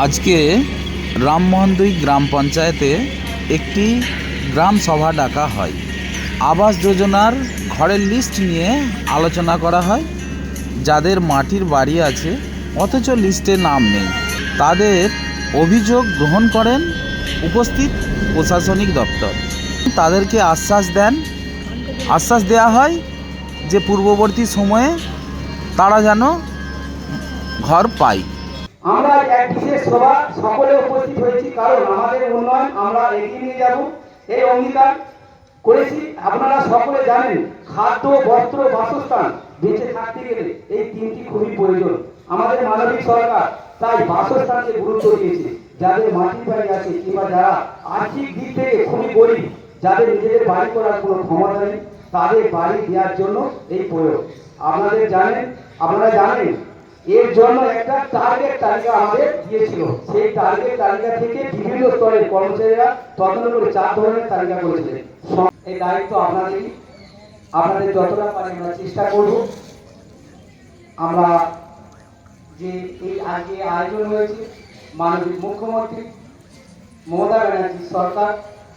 আজকে রামমোহনদুই গ্রাম পঞ্চায়েতে একটি গ্রাম সভা ডাকা হয়। আবাস যোজনার ঘরের লিস্ট নিয়ে আলোচনা করা হয়। যাদের মাটির বাড়ি আছে অথচ লিস্টে নাম নেই, তাদের অভিযোগ গ্রহণ করেন উপস্থিত প্রশাসনিক দপ্তর। তাদেরকে আশ্বাস দেওয়া হয় যে পূর্ববর্তী সময়ে তারা যেন ঘর পায়। আমরা এক বিশেষ সভা সকলে উপস্থিত হয়েছি, কারণ আমাদের উন্নয়ন আমরা এগিয়ে নিয়ে যাব এই অঙ্গীকার করেছি। আপনারা সকলে জানেন, খাদ্য, বস্ত্র, বাসস্থান বেঁচে থাকতে গেলে এই তিনটি খুবই প্রয়োজন। আমাদের মানবিক সরকার তাই বাসস্থানকে গুরুত্ব দিয়েছে। যাদের মাটির বাড়ি আছে কিংবা যারা আর্থিক দিক থেকে খুবই গরিব, যাদের নিজেদের বাড়ি করার কোনো ক্ষমতা নেই, তাদের বাড়ি দেওয়ার জন্য এই প্রয়োগ। আপনারা জানেন এর জন্য একটা টার্গেট তালিকা আমাদের দিয়েছিল। সেই টার্গেট তালিকা থেকে বিভিন্ন স্তরের কর্মচারীরা তদন্ত করে 4 ধরনের তালিকা করেছিলেন। এই দায়িত্ব আপনাদের যতটা পারি আমরা চেষ্টা করব। আমরা যে এই আজকে আয়োজন হয়েছে, মাননীয় মুখ্যমন্ত্রী মমতা ব্যানার্জি সরকার,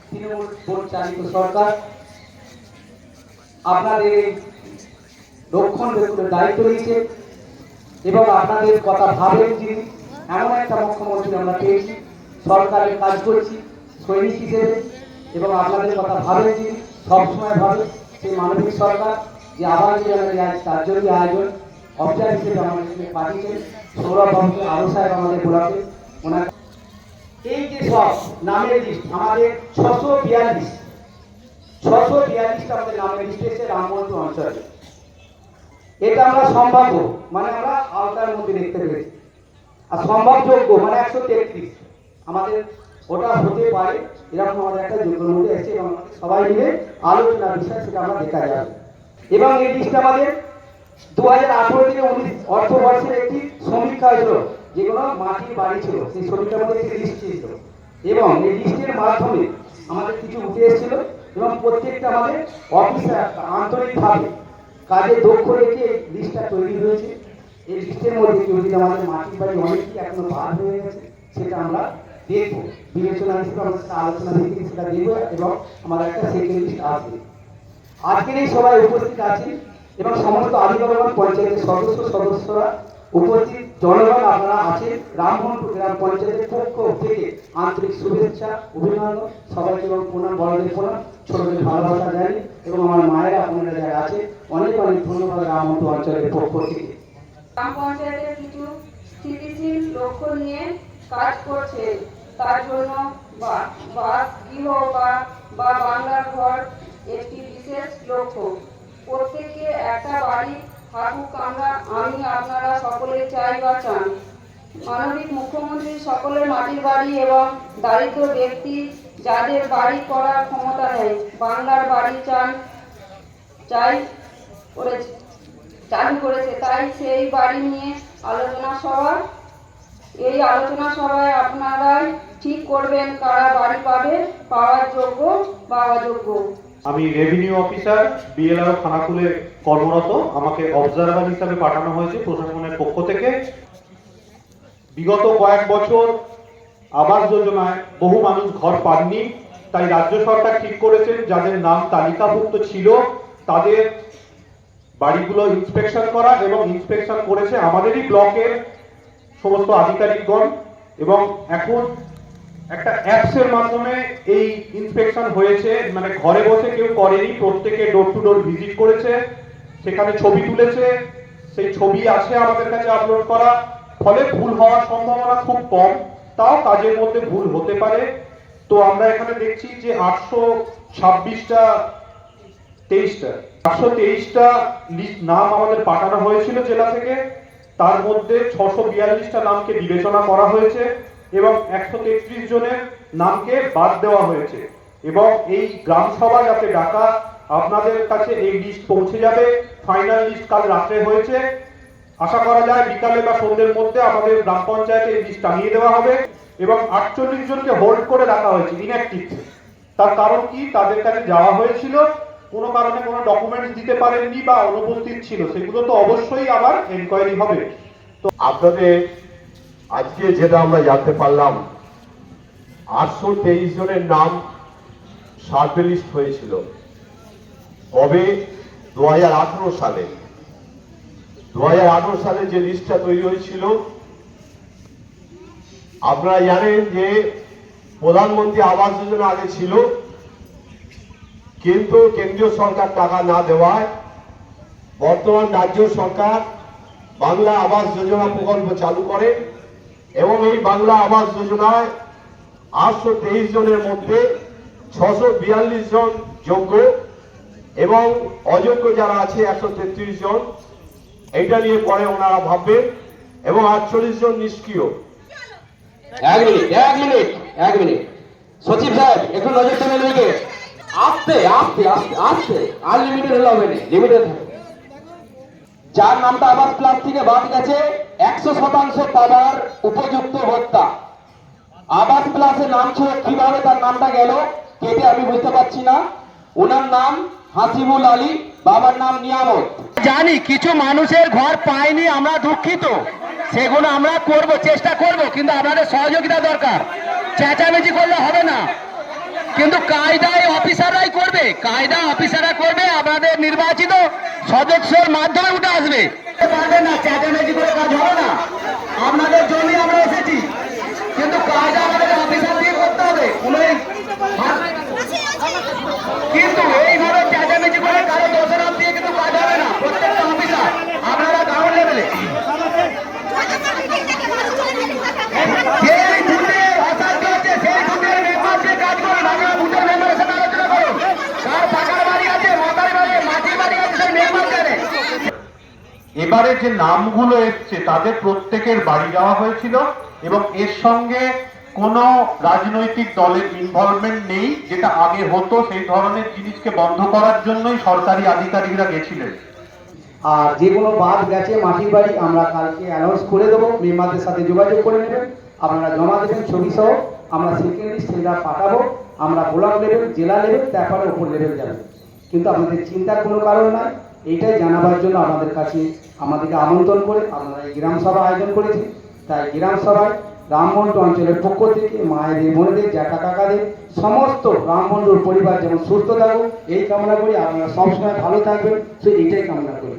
তৃণমূল পরিচালিত সরকার আপনাদের এই রক্ষণাবেক্ষণের দায়িত্ব নিয়েছে এবং আপনাদের কথা ভাবেন যিনি, এমন একটা মুখ্যমন্ত্রী আমরা পেয়েছি। সরকারের কাজ করছি সৈনিক হিসেবে এবং আপনাদের কথা ভাবেন যিনি, সবসময় ভাবে সেই মানবিক সরকার যে আবার যে তার জন্য আয়োজন অবজার হিসেবে আমাদেরকে পাঠিয়েছেন সৌরভ বাবুকে, আরো সাহেব আমাদের গোলাপে ওনার এই যে সব নামের লিস্ট আমাদের 642টা আমাদের নামের লিস্ট এসেছে রামমোহনপুর অঞ্চলে। এটা আমরা সম্ভাব্য মানে আমরা আওতার মধ্যে দেখতে পেরেছি, আর সম্ভবযোগ্য মানে 133 আমাদের ওটা হতে পারে, এরকম আমাদের একটা যোগ্যর মধ্যে এসেছে এবং সবাই মিলে আলোচনা বিষয় সেটা আমরা দেখা যাবে। এবং এই লিস্টটা আমাদের 2018 থেকে 19 অর্থবর্ষের একটি সমীক্ষা হয়েছিল, যেগুলো মাটির বাড়ি ছিল সেই সমীক্ষার মধ্যে একটি লিস্ট ছিল এবং এই লিস্টের মাধ্যমে আমাদের কিছু উঠে এসেছিল এবং প্রত্যেকটা আমাদের অফিসার আন্তরিকভাবে কাজে দক্ষ রেখে এই লিস্টটা তৈরি হয়েছে। এই লিস্টের মধ্যে কেউ যদি আমাদের মাটির বাড়ি অনেকটি এখনো বাদ হয়ে গেছে সেটা আমরা দেখবো, বিবেচনা হিসেবে আমরা সেটা আলোচনা থেকে সেটা দেখবো এবং আমাদের একটা সেকেন্ড লিস্ট আসবে। আজকের এই সভায় উপস্থিত আছেন এবং সমস্ত আদিবাসী পঞ্চায়েতের সদস্যরা উপস্থিত, জনগণ আপনারা আছেন। রামমোহনপুর গ্রাম পঞ্চায়েতের পক্ষ থেকে আন্তরিক শুভেচ্ছা, অভিনন্দন সবাইকে এবং প্রণাম, বড়দের প্রণাম, ছোটদের ভালোবাসা জানি এবং আমার মায়েরা আপনারা যারা আছে অনেক অনেক ধন্যবাদ রামমোহনপুর অঞ্চলের পক্ষ থেকে। গ্রাম পঞ্চায়েতের কিছু স্থিতিশীল লক্ষ্য নিয়ে কাজ করছে, তার জন্য বাস গৃহ বা বাংলার ঘর একটি বিশেষ লক্ষ্য। প্রত্যেকে একটা বাড়ি থাকুক, আমি আপনারা সকলে চাই বা চান। মাননীয় মুখ্যমন্ত্রী সকলের মাটির বাড়ি এবং দারিদ্র ব্যক্তি যাদের বাড়ি করার ক্ষমতা নেই বাংলার বাড়ি চালু করেছে, তাই সেই বাড়ি নিয়ে আলোচনা সভা। এই আলোচনা সভায় আপনারাই ঠিক করবেন কারা বাড়ি পাবে, পাওয়ার যোগ্য বা অযোগ্য। আমি রেভিনিউ অফিসার বিএলআর খানাকুলে কর্মরত। আমাকে অবজারভার হিসাবে পাঠানো হয়েছে প্রশাসনের পক্ষ থেকে। বিগত কয়েক বছর আবাস যোজনায় বহু মানুষ ঘর পাননি, তাই রাজ্য সরকার ঠিক করেছেন যাদের নাম তালিকাভুক্ত ছিল তাদের বাড়িগুলো ইন্সপেকশন করা, এবং ইন্সপেকশন করেছে আমাদেরই ব্লকের সমস্ত আধিকারিকগণ। এবং এখন একটা অ্যাপসের মাধ্যমে এই ইন্সপেকশন হয়েছে, মানে ঘরে বসে কেউ করেনি, প্রত্যেকে ডোর টু ডোর ভিজিট করেছে, সেখানে ছবি তুলেছে, সেই ছবি আছে আমাদের কাছে আপলোড করা। ফলে ভুল হওয়ার সম্ভাবনা খুব কম, তাও কাজের মধ্যে ভুল হতে পারে। তো আমরা এখানে দেখছি যে 823টা লিস্ট নাম আমাদের পাঠানো হয়েছিল জেলা থেকে, তার মধ্যে 642টা নামকে বিবেচনা করা হয়েছে এবং 133 জনের নামকে বাদ দেওয়া হয়েছে। এবং এই গ্রাম সভা যাতে ডাকা, আপনাদের কাছে এই লিস্ট পৌঁছে যাবে। ফাইনাল লিস্ট কাল রাত্রে হয়েছে, আশা করা যায় বিকালে বা সন্ধ্যের মধ্যে আমাদের গ্রাম পঞ্চায়েতে এই লিস্ট টাঙিয়ে দেওয়া হবে। এবং 48 জনকে হোল্ড করে রাখা হয়েছে ইনঅ্যাক্টিভ। তার কারণ কি, তাদের কাছে যাওয়া হয়েছিল, কোনো কারণে কোনো ডকুমেন্টস দিতে পারেননি বা অনুপস্থিত ছিল, সেগুলো তো অবশ্যই আবার এনকোয়ারি হবে। তো আপনাদের আজকে যেটা আমরা জানতে পারলাম 823 জনের নাম সার্ভে লিস্ট হয়েছিল কবে 2018 সালে 2018 সালে যে লিস্টটা তৈরি হয়েছিল আপনারা জানেন যে প্রধানমন্ত্রী আবাস যোজনা আগে ছিল, কিন্তু কেন্দ্রীয় সরকার টাকা না দেওয়ায় বর্তমান রাজ্য সরকার বাংলা আবাস যোজনা প্রকল্প চালু করে এবং এই বাংলা আবাস যোজনায় 823 জনের মধ্যে 642 জন যোগ্য এবং অযোগ্য যারা আছে 133 জন। এইটা নিয়ে পরে ওনারা ভাববেন এবং 48 জন নিষ্ক্রিয়। এক মিনিট সচিব সাহেব একটু নজর দেবেন দিকে। আস্তে আস্তে আস্তে আস্তে আনলিমিটেড হলে হবে না, লিমিটেড হবে। যার নামটা আবাস প্লাস থেকে বাদ গেছে 100% পাওয়ার উপযুক্ত ভোক্তা। আবাস প্লাসের নাম ছিল, কিভাবে তার নামটা গেল কেটে আমি বুঝতে পারছি না। ওনার নাম হাসিবুল আলী, বাবার নাম নিয়ামত। জানি কিছু মানুষের ঘর পায়নি, আমরা দুঃখিত, সেগুলো আমরা করব, চেষ্টা করব, কিন্তু আপনাদের সহযোগিতা দরকার। চেঁচামেচি করলে হবে না, কিন্তু কায়দায় অফিসাররাই করবে, কায়দা অফিসাররা করবে, আপনাদের নির্বাচিত সদস্যের মাধ্যমে উঠে আসবে। পারবেন না, চেঁচামেচি করে কাজ হবে না। আপনাদের জন্য আমরা এসেছি, কিন্তু কায়দা আমাদের অফিসার দিয়ে করতে হবে। কিন্তু এইভাবে চেঁচামেচি করে কারো দোষারোপ দিয়ে কিন্তু কাজ হবে না। প্রত্যেকটা অফিসার আপনারা গ্রাউন্ড লেভেলে সেই বুথে অশান্তি হচ্ছে, সেই বুথের মেম্বারকে কাজ করুন। আপনারা বুথের মেম্বারের সাথে আলোচনা করুন। কার পাকার বাড়ি আছে, মাথার বাড়ি, মাটির বাড়ি আছে, সেই মেম্বার জানে। এবারে যে নামগুলো এসছে তাদের প্রত্যেকের বাড়ি দেওয়া হয়েছিল এবং এর সঙ্গে কোনো রাজনৈতিক দলের ইনভলভমেন্ট নেই, যেটা আগে হতো। সেই ধরনের জিনিসকে বন্ধ করার জন্যই সরকারি আধিকারিকরা গেছিলেন। আর যে কোনো বাদ গেছে মাটির বাড়ি আমরা কালকে অ্যানাউন্স করে দেবো, মেম্বারদের সাথে যোগাযোগ করে নেবেন, আপনারা জমা দেবেন ছবি সহ। আমরা সেকেন্ড লিস্ট সেটা পাঠাবো, আমরা ব্লক লেভেল, জেলা লেভেল, তারপরে উপর লেভেল যাবে। কিন্তু আপনাদের চিন্তার কোনো কারণ নাই, এইটাই জানাবার জন্য আপনাদের কাছে আমাদেরকে আমন্ত্রণ করে আপনারা এই গ্রাম সভা আয়োজন করেছি। তাই গ্রাম সভায় রামমন্ডল অঞ্চলের পক্ষ থেকে মায়েদের, বোনেদের, জ্যাঠা কাকাদের, সমস্ত রামমন্ডল পরিবার যেমন সুস্থ থাকুক এই কামনা করি। আপনারা সবসময় ভালো থাকবেন, সেই এইটাই কামনা করি।